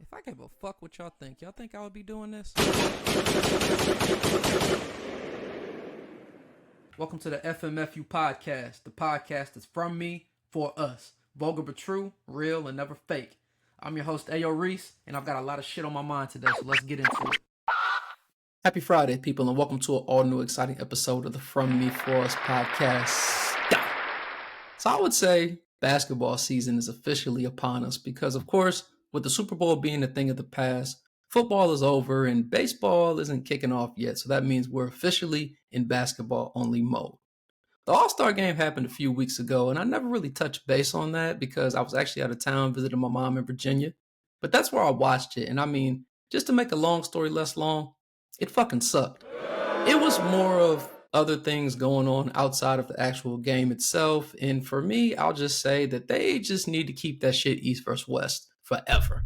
If I gave a fuck what y'all think I would be doing this? Welcome to the FMFU podcast, the podcast that's from me, for us. Vulgar but true, real and never fake. I'm your host, Reese, and I've got a lot of shit on my mind today, so let's get into it. Happy Friday, people, and welcome to an all-new exciting episode of the From Me For Us podcast. So I would say basketball season is officially upon us because, of course, with the Super Bowl being a thing of the past, football is over and baseball isn't kicking off yet, so that means we're officially in basketball-only mode. The All-Star game happened a few weeks ago, and I never really touched base on that because I was actually out of town visiting my mom in Virginia. But that's where I watched it, and I mean, just to make a long story less long, it fucking sucked. It was more of other things going on outside of the actual game itself, and for me, I'll just say that they just need to keep that shit East versus West forever.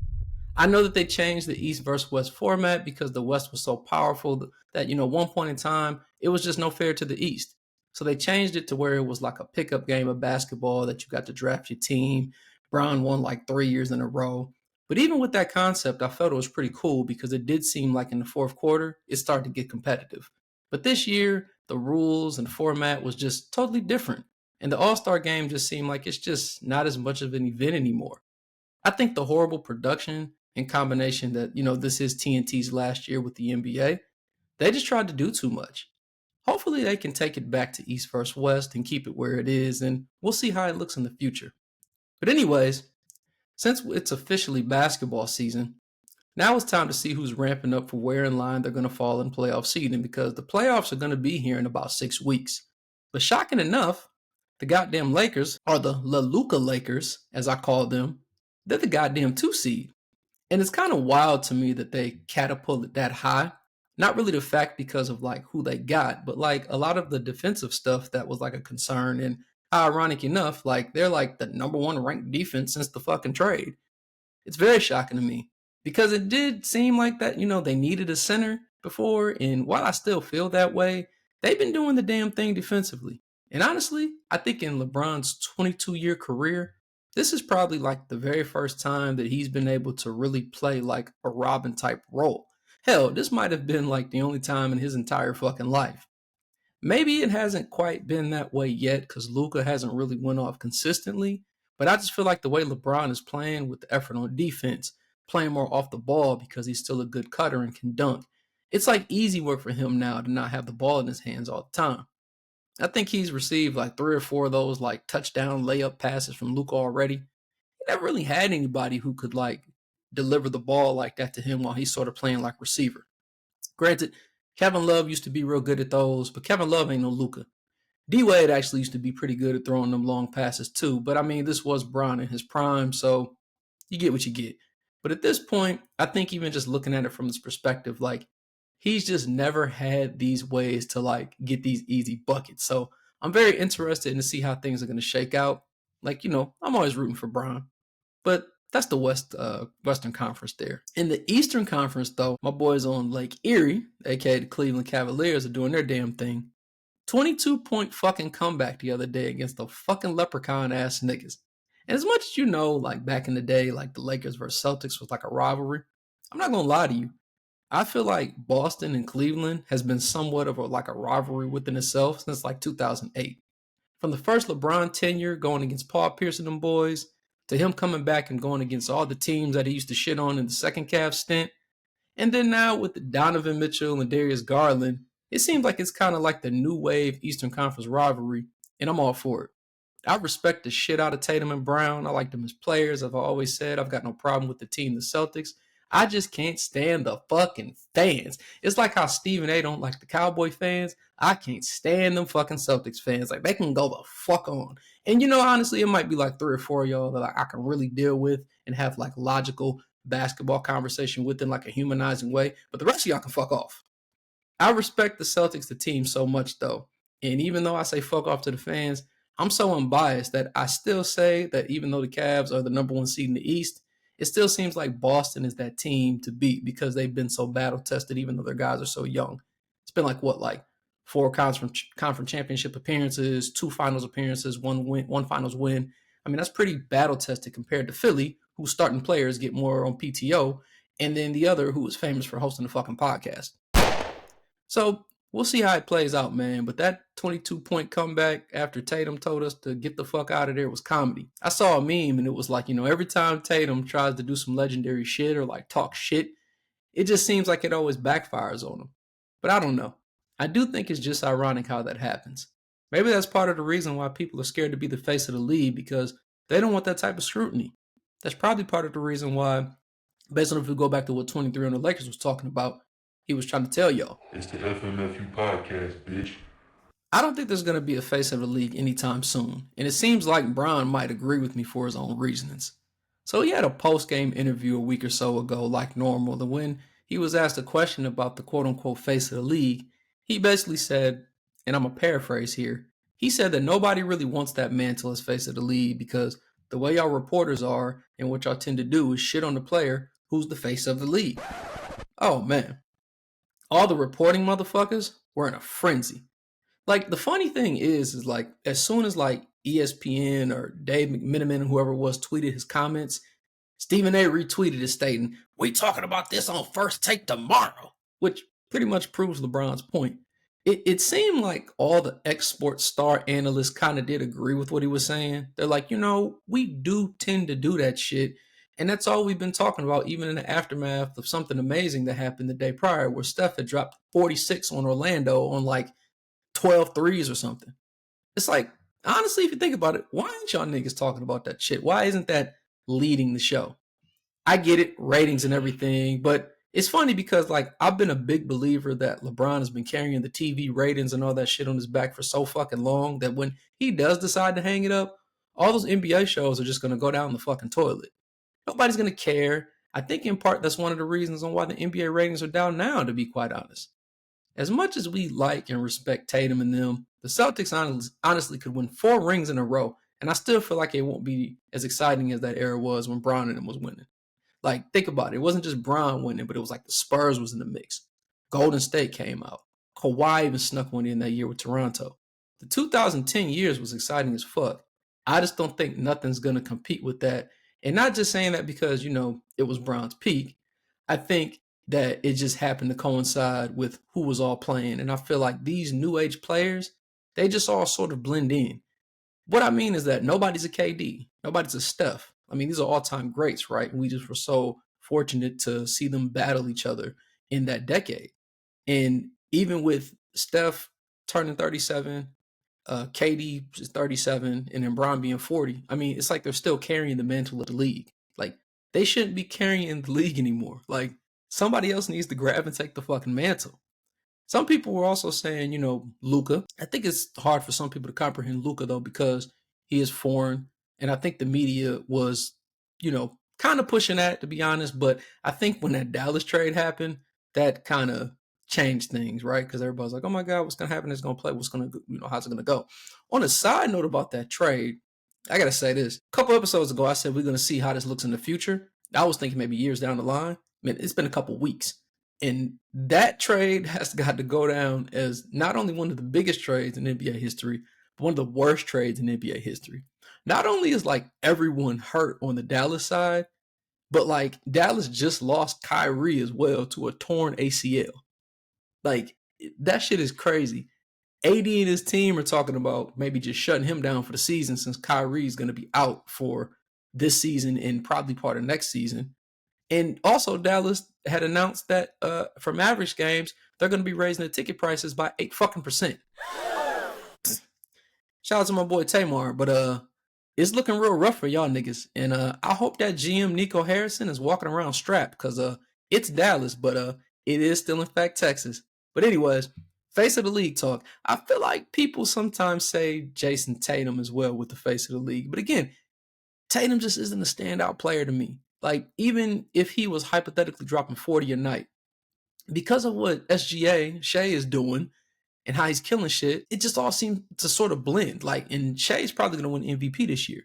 I know that they changed the East versus West format because the West was so powerful that, one point in time, it was just no fair to the East. So they changed it to where it was like a pickup game of basketball that you got to draft your team. Brown won like 3 years in a row. But even with that concept, I felt it was pretty cool because it did seem like in the fourth quarter, it started to get competitive. But this year, the rules and format was just totally different. And the All-Star game just seemed like it's just not as much of an event anymore. I think the horrible production in combination that, this is TNT's last year with the NBA, they just tried to do too much. Hopefully they can take it back to East versus West and keep it where it is, and we'll see how it looks in the future. But anyways, since it's officially basketball season, now it's time to see who's ramping up for where in line they're going to fall in playoff seeding because the playoffs are going to be here in about 6 weeks. But shocking enough, the goddamn Lakers, or the La Luka Lakers, as I call them, they're the goddamn 2 seed. And it's kind of wild to me that they catapulted that high. Not really the fact because of like who they got, but like a lot of the defensive stuff that was like a concern. And ironic enough, like they're like the number one ranked defense since the fucking trade. It's very shocking to me because it did seem like that, they needed a center before. And while I still feel that way, they've been doing the damn thing defensively. And honestly, I think in LeBron's 22-year career, this is probably like the very first time that he's been able to really play like a Robin type role. Hell, this might have been like the only time in his entire fucking life. Maybe it hasn't quite been that way yet because Luka hasn't really went off consistently, but I just feel like the way LeBron is playing with the effort on defense, playing more off the ball because he's still a good cutter and can dunk, it's like easy work for him now to not have the ball in his hands all the time. I think he's received like 3 or 4 of those like touchdown layup passes from Luka already. He never really had anybody who could like deliver the ball like that to him while he's sort of playing like receiver. Granted, Kevin Love used to be real good at those, but Kevin Love ain't no Luka. D-Wade actually used to be pretty good at throwing them long passes too, but I mean, this was Bron in his prime, so you get what you get. But at this point, I think even just looking at it from this perspective, like he's just never had these ways to like get these easy buckets. So I'm very interested in to see how things are going to shake out. Like, I'm always rooting for Bron. But that's the Western Conference there. In the Eastern Conference, though, my boys on Lake Erie, aka the Cleveland Cavaliers, are doing their damn thing. 22-point fucking comeback the other day against the fucking leprechaun ass niggas. And as much as like back in the day, like the Lakers versus Celtics was like a rivalry, I'm not gonna lie to you. I feel like Boston and Cleveland has been somewhat of a rivalry within itself since like 2008. From the first LeBron tenure going against Paul Pierce and them boys, to him coming back and going against all the teams that he used to shit on in the second Cavs stint. And then now with Donovan Mitchell and Darius Garland, it seems like it's kind of like the new wave Eastern Conference rivalry, and I'm all for it. I respect the shit out of Tatum and Brown. I like them as players. I've always said I've got no problem with the team, the Celtics. I just can't stand the fucking fans. It's like how Stephen A. don't like the Cowboy fans. I can't stand them fucking Celtics fans. Like, they can go the fuck on. And, honestly, it might be like 3 or 4 of y'all that I can really deal with and have like logical basketball conversation with in like a humanizing way. But the rest of y'all can fuck off. I respect the Celtics, the team, so much, though. And even though I say fuck off to the fans, I'm so unbiased that I still say that even though the Cavs are the number 1 seed in the East, it still seems like Boston is that team to beat because they've been so battle-tested even though their guys are so young. It's been like 4 conference championship appearances, 2 finals appearances, 1 finals win. I mean, that's pretty battle-tested compared to Philly, whose starting players get more on PTO, and then the other who was famous for hosting a fucking podcast. So we'll see how it plays out, man. But that 22-point comeback after Tatum told us to get the fuck out of there was comedy. I saw a meme and it was like, every time Tatum tries to do some legendary shit or like talk shit, it just seems like it always backfires on him. But I don't know. I do think it's just ironic how that happens. Maybe that's part of the reason why people are scared to be the face of the league, because they don't want that type of scrutiny. That's probably part of the reason why, based on if we go back to what 23 on the Lakers was talking about, he was trying to tell y'all. It's the FMFU podcast, bitch. I don't think there's going to be a face of the league anytime soon, and it seems like Bron might agree with me for his own reasonings. So he had a post-game interview a week or so ago, like normal, and when he was asked a question about the quote-unquote face of the league, he basically said, and I'm going to paraphrase here, he said that nobody really wants that mantle as face of the league because the way y'all reporters are and what y'all tend to do is shit on the player who's the face of the league. Oh, man. All the reporting motherfuckers were in a frenzy. Like, the funny thing is like, as soon as like ESPN or Dave McMenamin, whoever it was, tweeted his comments, Stephen A retweeted it stating, "We talking about this on First Take tomorrow," which pretty much proves LeBron's point. It seemed like all the ex-sports star analysts kind of did agree with what he was saying. They're like, we do tend to do that shit. And that's all we've been talking about, even in the aftermath of something amazing that happened the day prior, where Steph had dropped 46 on Orlando on like 12 threes or something. It's like, honestly, if you think about it, why ain't y'all niggas talking about that shit? Why isn't that leading the show? I get it, ratings and everything, but it's funny because like I've been a big believer that LeBron has been carrying the TV ratings and all that shit on his back for so fucking long that when he does decide to hang it up, all those NBA shows are just going to go down the fucking toilet. Nobody's going to care. I think in part that's one of the reasons on why the NBA ratings are down now, to be quite honest. As much as we like and respect Tatum and them, the Celtics honestly could win 4 rings in a row, and I still feel like it won't be as exciting as that era was when Bron and them was winning. Like, think about it. It wasn't just Bron winning, but it was like the Spurs was in the mix. Golden State came out. Kawhi even snuck one in that year with Toronto. The 2010 years was exciting as fuck. I just don't think nothing's going to compete with that. And not just saying that because, it was Bron's peak. I think that it just happened to coincide with who was all playing. And I feel like these new age players, they just all sort of blend in. What I mean is that nobody's a KD. Nobody's a Steph. I mean, these are all-time greats, right? And we just were so fortunate to see them battle each other in that decade. And even with Steph turning 37, KD is 37, and then Bron being 40, I mean, it's like they're still carrying the mantle of the league. Like, they shouldn't be carrying the league anymore. Like, somebody else needs to grab and take the fucking mantle. Some people were also saying, Luka. I think it's hard for some people to comprehend Luka, though, because he is foreign. And I think the media was, kind of pushing that, to be honest. But I think when that Dallas trade happened, that kind of changed things, right? Because everybody's like, oh my God, what's going to happen? It's going to play. What's going to, how's it going to go? On a side note about that trade, I got to say this. A couple episodes ago, I said we're going to see how this looks in the future. I was thinking maybe years down the line. Man, it's been a couple weeks. And that trade has got to go down as not only one of the biggest trades in NBA history, but one of the worst trades in NBA history. Not only is like everyone hurt on the Dallas side, but like Dallas just lost Kyrie as well to a torn ACL. Like, that shit is crazy. AD and his team are talking about maybe just shutting him down for the season since Kyrie is going to be out for this season and probably part of next season. And also Dallas had announced that for Mavericks games, they're going to be raising the ticket prices by 8%. Shout out to my boy Tamar, but it's looking real rough for y'all niggas. And I hope that GM Nico Harrison is walking around strapped because it's Dallas, but it is still in fact Texas. But anyways, face of the league talk. I feel like people sometimes say Jason Tatum as well with the face of the league. But again, Tatum just isn't a standout player to me. Like, even if he was hypothetically dropping 40 a night, because of what Shea is doing and how he's killing shit, it just all seems to sort of blend. Like, and Shea's probably going to win MVP this year.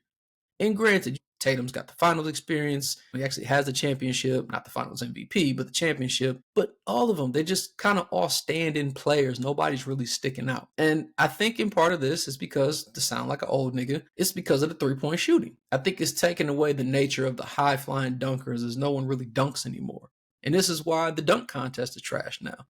And granted, Tatum's got the finals experience. He actually has the championship, not the finals MVP, but the championship. But all of them, they just kind of all stand-in players. Nobody's really sticking out. And I think in part of this is because, to sound like an old nigga, it's because of the three-point shooting. I think it's taken away the nature of the high-flying dunkers as no one really dunks anymore. And this is why the dunk contest is trash now.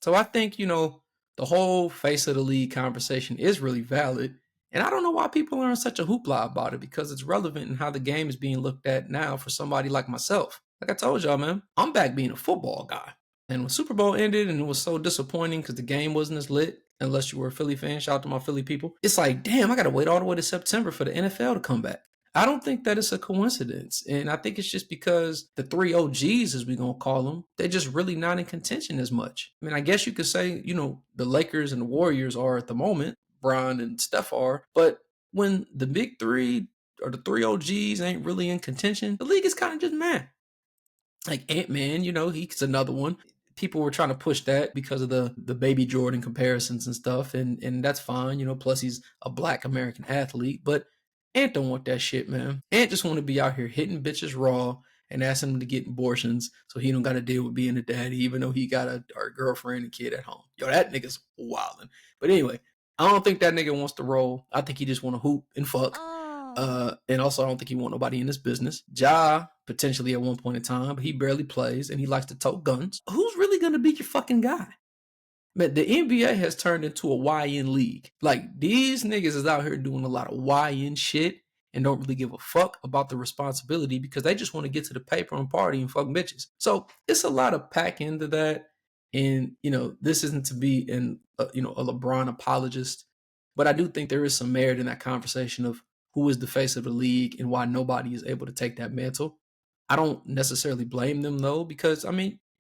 So I think, the whole face of the league conversation is really valid. And I don't know why people are in such a hoopla about it, because it's relevant in how the game is being looked at now for somebody like myself. Like I told y'all, man, I'm back being a football guy. And when Super Bowl ended and it was so disappointing because the game wasn't as lit, unless you were a Philly fan, shout out to my Philly people, it's like, damn, I got to wait all the way to September for the NFL to come back. I don't think that it's a coincidence. And I think it's just because the three OGs, as we're going to call them, they're just really not in contention as much. I mean, I guess you could say, the Lakers and the Warriors are at the moment, Bron and Steph are, but when the big three or the three OGs ain't really in contention, the league is kind of just meh. Like Ant-Man, he's another one. People were trying to push that because of the baby Jordan comparisons and stuff, and that's fine, plus he's a black American athlete, but Ant don't want that shit, man. Ant just want to be out here hitting bitches raw and asking them to get abortions so he don't got to deal with being a daddy, even though he got a girlfriend and kid at home. Yo, that nigga's wildin'. But anyway, I don't think that nigga wants to roll. I think he just want to hoop and fuck. And also, I don't think he want nobody in his business. Ja, potentially at one point in time, but he barely plays and he likes to tote guns. Who's really going to be your fucking guy? Man, the NBA has turned into a YN league. Like, these niggas is out here doing a lot of YN shit and don't really give a fuck about the responsibility because they just want to get to the paper and party and fuck bitches. So it's a lot of pack into that. And, this isn't to be a LeBron apologist, but I do think there is some merit in that conversation of who is the face of the league and why nobody is able to take that mantle. I don't necessarily blame them, though, because,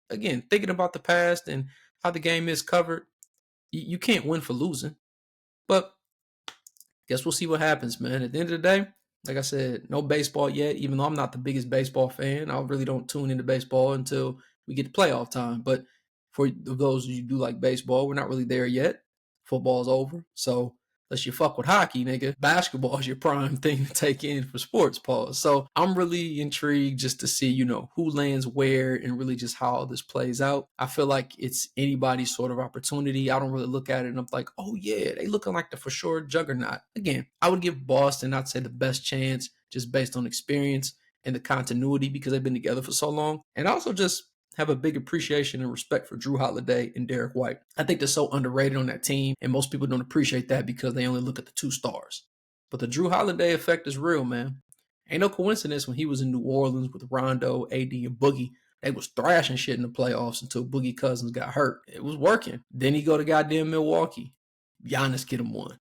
again, thinking about the past and how the game is covered, you can't win for losing. But guess we'll see what happens, man. At the end of the day, like I said, no baseball yet, even though I'm not the biggest baseball fan. I really don't tune into baseball until we get to playoff time. But for those of you who do like baseball, we're not really there yet. Football's over. So unless you fuck with hockey, nigga, basketball is your prime thing to take in for sports, pause. So I'm really intrigued just to see, who lands where and really just how all this plays out. I feel like it's anybody's sort of opportunity. I don't really look at it and I'm like, oh yeah, they looking like the for sure juggernaut. Again, I would give Boston, I'd say the best chance just based on experience and the continuity because they've been together for so long. And also just have a big appreciation and respect for Drew Holiday and Derek White. I think they're so underrated on that team, and most people don't appreciate that because they only look at the two stars. But the Drew Holiday effect is real, man. Ain't no coincidence when he was in New Orleans with Rondo, AD, and Boogie. They was thrashing shit in the playoffs until Boogie Cousins got hurt. It was working. Then he go to goddamn Milwaukee. Giannis get him one.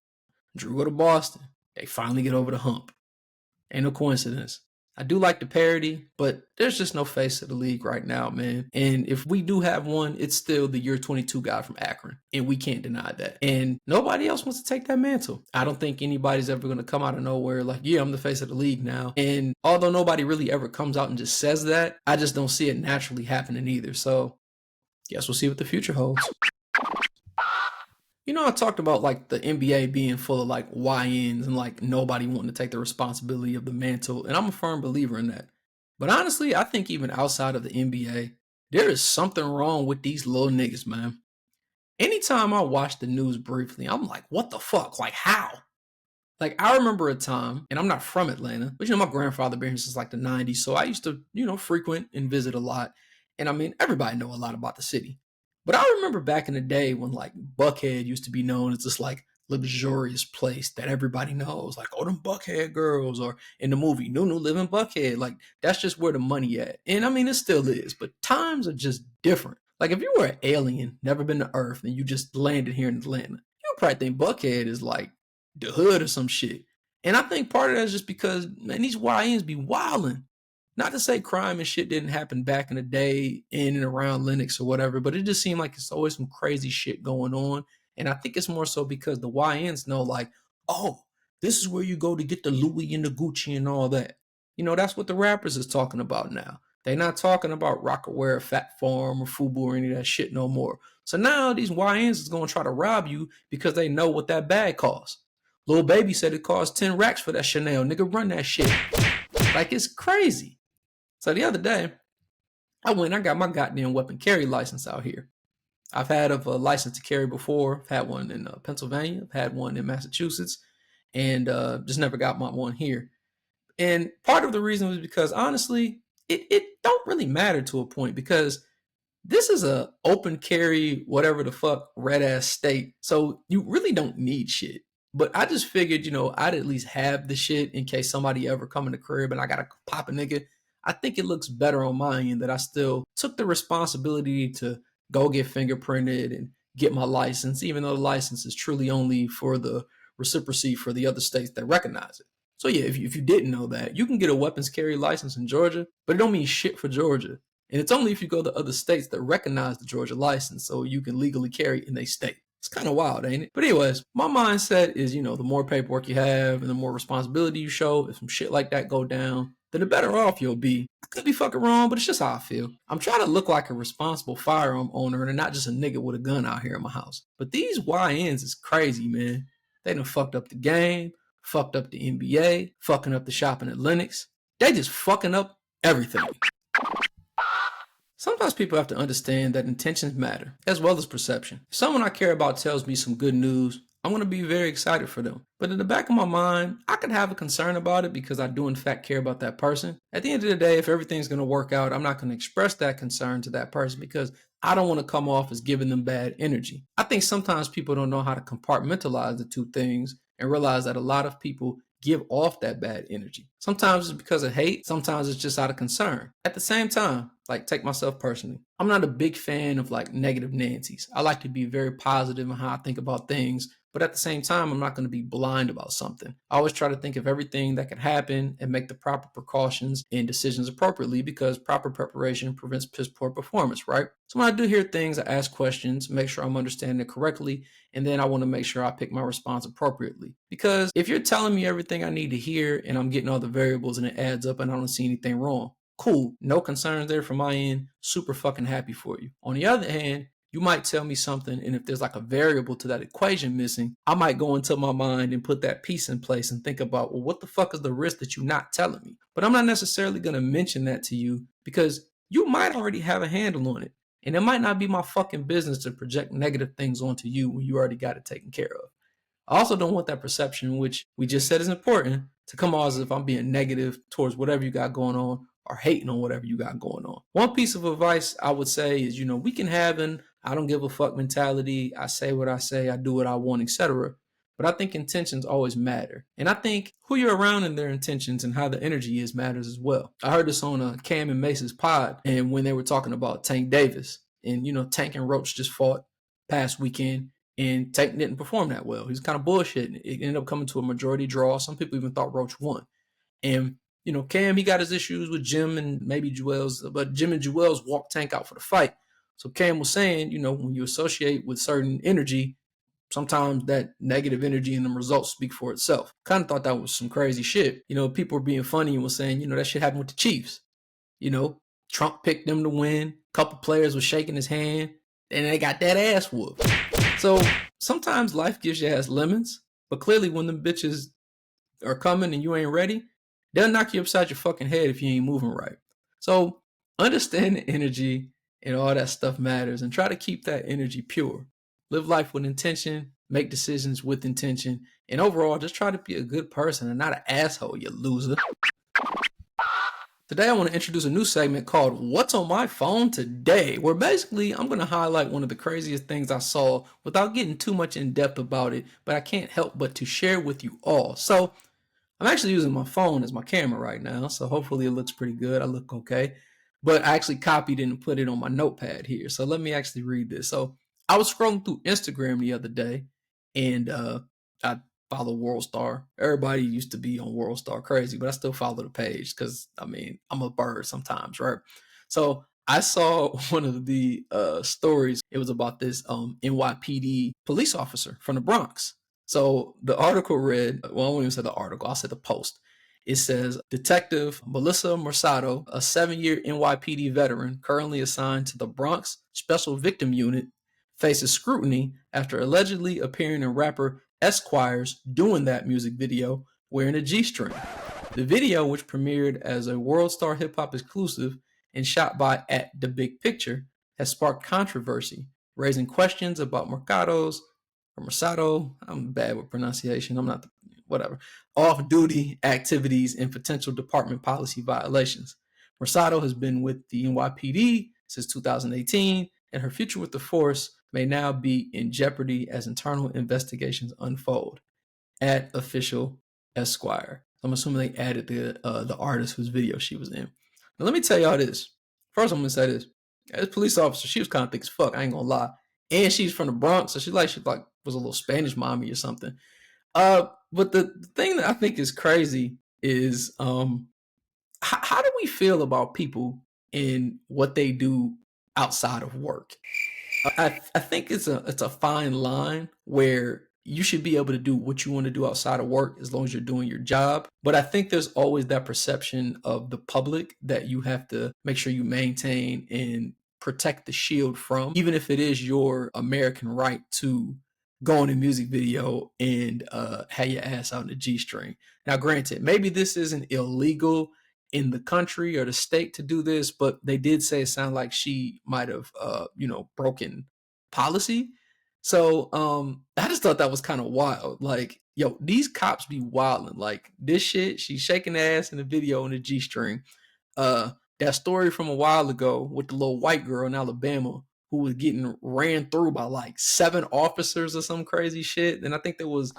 Drew go to Boston. They finally get over the hump. Ain't no coincidence. I do like the parody, but there's just no face of the league right now, man. And if we do have one, it's still the year 22 guy from Akron. And we can't deny that. And nobody else wants to take that mantle. I don't think anybody's ever going to come out of nowhere like, yeah, I'm the face of the league now. And although nobody really ever comes out and just says that, I just don't see it naturally happening either. So guess we'll see what the future holds. I talked about like the NBA being full of like YNs and like nobody wanting to take the responsibility of the mantle. And I'm a firm believer in that. But honestly, I think even outside of the NBA, there is something wrong with these little niggas, man. Anytime I watch the news briefly, I'm like, what the fuck? Like, how? Like, I remember a time, and I'm not from Atlanta, but my grandfather been here since like the 90s. So I used to, frequent and visit a lot. And everybody know a lot about the city. But I remember back in the day when like Buckhead used to be known as this like luxurious place that everybody knows, like, oh, them Buckhead girls, or in the movie Nunu live in Buckhead. Like, that's just where the money at. And it still is, but times are just different. Like, if you were an alien, never been to Earth, and you just landed here in Atlanta, you probably think Buckhead is like the hood or some shit. And I think part of that is just because, man, these YNs be wilding. Not to say crime and shit didn't happen back in the day in and around Lennox or whatever, but it just seemed like it's always some crazy shit going on. And I think it's more so because the YNs know like, oh, this is where you go to get the Louis and the Gucci and all that. That's what the rappers is talking about now. They're not talking about Rockaware, Fat Farm, or Fubu or any of that shit no more. So now these YNs is going to try to rob you because they know what that bag costs. Lil Baby said it cost 10 racks for that Chanel. Nigga, run that shit. Like, it's crazy. So the other day, I got my goddamn weapon carry license out here. I've had a license to carry before. I've had one in Pennsylvania. I've had one in Massachusetts. And just never got my one here. And part of the reason was because, honestly, it don't really matter to a point because this is a open carry, whatever the fuck, red ass state. So you really don't need shit. But I just figured, I'd at least have the shit in case somebody ever come in the crib and I gotta pop a nigga. I think it looks better on my end that I still took the responsibility to go get fingerprinted and get my license, even though the license is truly only for the reciprocity for the other states that recognize it. So yeah, if you didn't know that, you can get a weapons carry license in Georgia, but it don't mean shit for Georgia. And it's only if you go to other states that recognize the Georgia license so you can legally carry in a state. It's kind of wild, ain't it? But anyways, my mindset is, the more paperwork you have and the more responsibility you show, if some shit like that go down, then the better off you'll be. I could be fucking wrong, but it's just how I feel. I'm trying to look like a responsible firearm owner and not just a nigga with a gun out here in my house. But these YNs is crazy, man. They done fucked up the game, fucked up the NBA, fucking up the shopping at Lennox. They just fucking up everything. Sometimes people have to understand that intentions matter, as well as perception. If someone I care about tells me some good news, I'm going to be very excited for them. But in the back of my mind, I could have a concern about it because I do in fact care about that person. At the end of the day, if everything's going to work out, I'm not going to express that concern to that person because I don't want to come off as giving them bad energy. I think sometimes people don't know how to compartmentalize the two things and realize that a lot of people give off that bad energy. Sometimes it's because of hate, sometimes it's just out of concern. At the same time, like take myself personally, I'm not a big fan of like negative Nancy's. I like to be very positive in how I think about things, but at the same time, I'm not going to be blind about something. I always try to think of everything that could happen and make the proper precautions and decisions appropriately because proper preparation prevents piss poor performance, right? So when I do hear things, I ask questions, make sure I'm understanding it correctly, and then I want to make sure I pick my response appropriately. Because if you're telling me everything I need to hear and I'm getting all the variables and it adds up and I don't see anything wrong, cool, no concerns there from my end, super fucking happy for you. On the other hand, you might tell me something, and if there's like a variable to that equation missing, I might go into my mind and put that piece in place and think about, well, what the fuck is the risk that you're not telling me? But I'm not necessarily going to mention that to you because you might already have a handle on it. And it might not be my fucking business to project negative things onto you when you already got it taken care of. I also don't want that perception, which we just said is important, to come off as if I'm being negative towards whatever you got going on or hating on whatever you got going on. One piece of advice I would say is, we can have an I don't give a fuck mentality. I say what I say, I do what I want, etc. But I think intentions always matter. And I think who you're around and their intentions and how the energy is matters as well. I heard this on Cam and Mace's pod, and when they were talking about Tank Davis. And, Tank and Roach just fought past weekend, and Tank didn't perform that well. He's kind of bullshitting. It ended up coming to a majority draw. Some people even thought Roach won. And, Cam, he got his issues with Jim and maybe Joel's, but Jim and Joel's walked Tank out for the fight. So Cam was saying, when you associate with certain energy, sometimes that negative energy and the results speak for itself. Kind of thought that was some crazy shit. People were being funny and was saying, that shit happened with the Chiefs. Trump picked them to win. A couple players was shaking his hand and they got that ass whooped. So sometimes life gives your ass lemons, but clearly when them bitches are coming and you ain't ready, they'll knock you upside your fucking head if you ain't moving right. So understand the energy and all that stuff matters and try to keep that energy pure. Live life with intention, make decisions with intention, and overall just try to be a good person and not an asshole, you loser. Today I want to introduce a new segment called What's on My Phone Today, where basically I'm going to highlight one of the craziest things I saw without getting too much in depth about it, but I can't help but to share with you all. So I'm actually using my phone as my camera right now, so hopefully it looks pretty good. I look okay. But I actually copied it and put it on my notepad here. So let me actually read this. So I was scrolling through Instagram the other day, and I follow WorldStar. Everybody used to be on WorldStar crazy, but I still follow the page because, I'm a bird sometimes, right? So I saw one of the stories. It was about this NYPD police officer from the Bronx. So the article read, well, I won't even say the article, I'll say the post. It says, Detective Melissa Mercado, a 7-year NYPD veteran currently assigned to the Bronx Special Victim Unit, faces scrutiny after allegedly appearing in rapper Esquire's Doing That music video wearing a G-string. The video, which premiered as a WorldStar hip-hop exclusive and shot by @The Big Picture, has sparked controversy, raising questions about Mercado's or Mercado, I'm bad with pronunciation, I'm not, whatever, off-duty activities and potential department policy violations. Rosado has been with the NYPD since 2018, and her future with the force may now be in jeopardy as internal investigations unfold. At official Esquire. I'm assuming they added the artist whose video she was in. Now let me tell y'all this. First, I'm gonna say this: as a police officer, she was kind of thick as fuck. I ain't gonna lie, and she's from the Bronx, so she was a little Spanish mommy or something. But the thing that I think is crazy is how do we feel about people and what they do outside of work? I think it's a fine line where you should be able to do what you want to do outside of work as long as you're doing your job. But I think there's always that perception of the public that you have to make sure you maintain and protect the shield from, even if it is your American right to go in a music video and have your ass out in a G-string. Now, granted, maybe this isn't illegal in the country or the state to do this, but they did say it sounded like she might have, broken policy. So I just thought that was kind of wild. Like, yo, these cops be wilding. Like this shit, she's shaking ass in the video in a G-string. That story from a while ago with the little white girl in Alabama who was getting ran through by like 7 officers or some crazy shit. And I think there was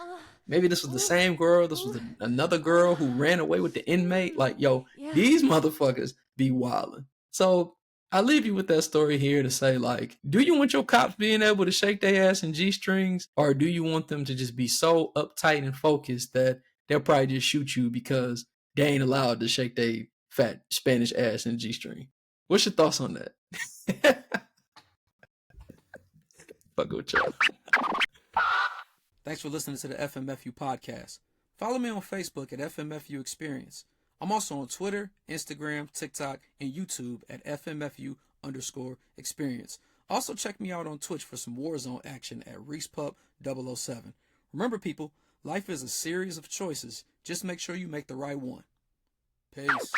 maybe this was the same girl. This was another girl who ran away with the inmate. Like, yo, these motherfuckers be wilding. So I leave you with that story here to say, like, do you want your cops being able to shake their ass in G-strings, or do you want them to just be so uptight and focused that they'll probably just shoot you because they ain't allowed to shake their fat Spanish ass in G-string? What's your thoughts on that? Fuck with y'all. Thanks for listening to the FMFU podcast. Follow me on Facebook at FMFU Experience. I'm also on Twitter, Instagram, TikTok, and YouTube at FMFU_experience. Also check me out on Twitch for some Warzone action at Reese 007. Remember, people, life is a series of choices. Just make sure you make the right one. Peace.